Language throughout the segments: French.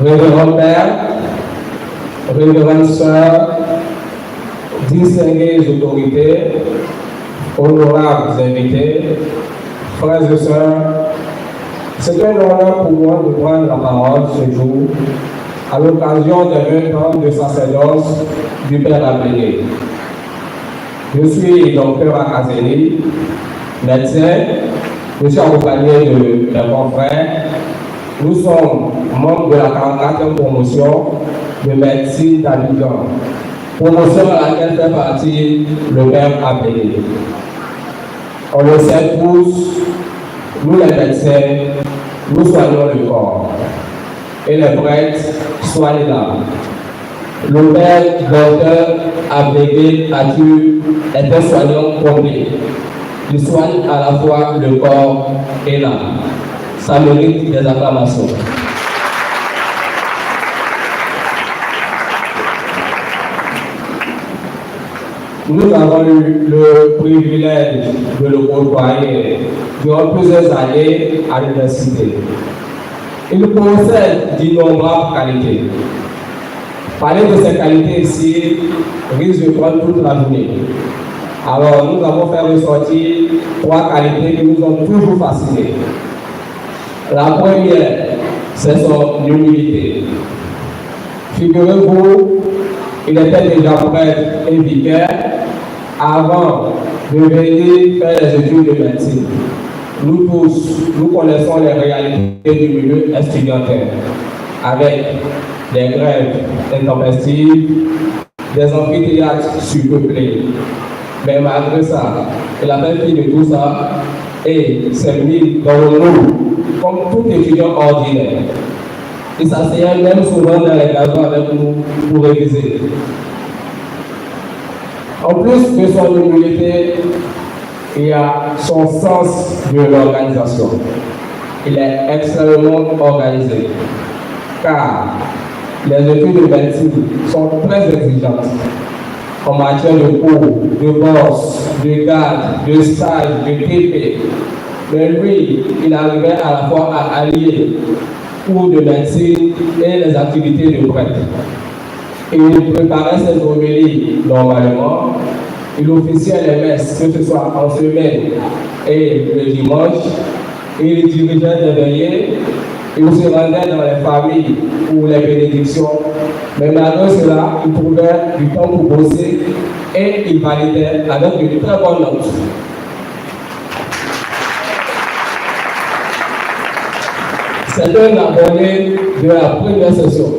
révérend père, révérende sœur, distinguées autorités, honorables invités, frères et sœurs, c'est un honneur pour moi de prendre la parole ce jour à l'occasion des 20 ans de sacerdoce du Père Ablégué. Je suis docteur Akazeli, médecin, je suis accompagné de mes confrères. Nous sommes membres de la 44e promotion de médecine d'Abidjan, promotion à laquelle fait partie le Père Ablégué. On le sait tous, nous les médecins, nous soignons le corps et les prêtres soignent l'âme. Le Père docteur Ablégué est un soignant complet. Il soigne à la fois le corps et l'âme. Ça mérite des acclamations. Nous avons eu le privilège de le côtoyer durant plusieurs années à l'université. Il possède d'innombrables qualités. Parler de ces qualités ici risque de prendre toute la journée. Alors, nous avons fait ressortir 3 qualités qui nous ont toujours fascinés. La première, c'est son humilité. Figurez-vous, il était déjà prêtre et vicaire avant de venir faire les études de médecine. Nous tous, nous connaissons les réalités du milieu estudiantin, avec des grèves intempestives, des amphithéâtres surpeuplés. Mais malgré ça, il a fait fi de tout ça et s'est mis dans le monde comme tout étudiant ordinaire. Il s'asseyait même souvent dans les gazons avec nous pour réviser. En plus de son humilité, il y a son sens de l'organisation. Il est extrêmement organisé, car les études de médecine sont très exigeantes en matière de cours, de bourse, de garde, de stage, de TP. Mais lui, il arrivait à la fois à allier cours de médecine et les activités de prêtre. Il préparait ses homélies normalement. Il officiait les messes, que ce soit en semaine et le dimanche. Il dirigeait des veillées. Il se rendait dans les familles pour les bénédictions. Mais malgré cela, il trouvait du temps pour bosser et il validait avec de très bonnes notes. C'est un abonné de la première session.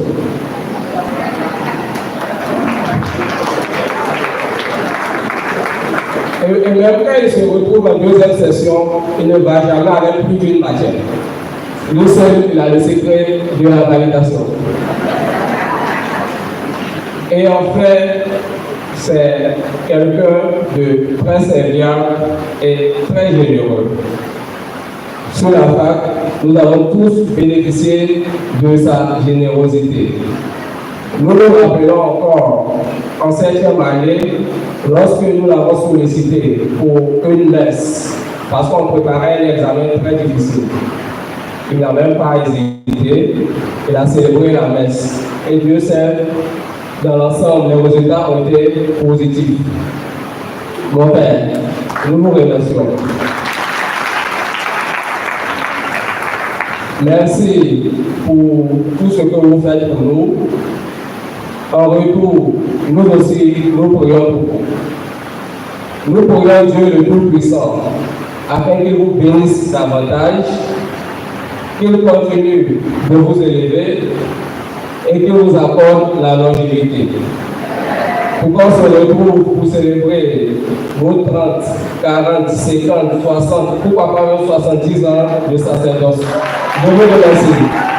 Et même quand il se retrouve en deuxième session, il ne va jamais avec plus d'une matière. Nous seul, il a le secret de la validation. Et en fait, c'est quelqu'un de très serviable et très généreux. Sur la fac, nous avons tous bénéficié de sa générosité. Nous nous rappelons encore en 7e année, lorsque nous l'avons sollicité pour une messe, parce qu'on préparait un examen très difficile. Il n'a même pas hésité, il a célébré la messe. Et Dieu sait, dans l'ensemble, les résultats ont été positifs. Mon Père, nous vous remercions. Merci pour tout ce que vous faites pour nous. En retour, nous aussi, nous prions pour vous. Nous prions Dieu le Tout-Puissant, afin qu'il vous bénisse davantage, qu'il continue de vous élever et qu'il vous accorde la longévité. Pour qu'on se retrouve pour célébrer vos 30, 40, 50, 60, pourquoi pas même 70 ans de sacerdoce. Je vous remercie.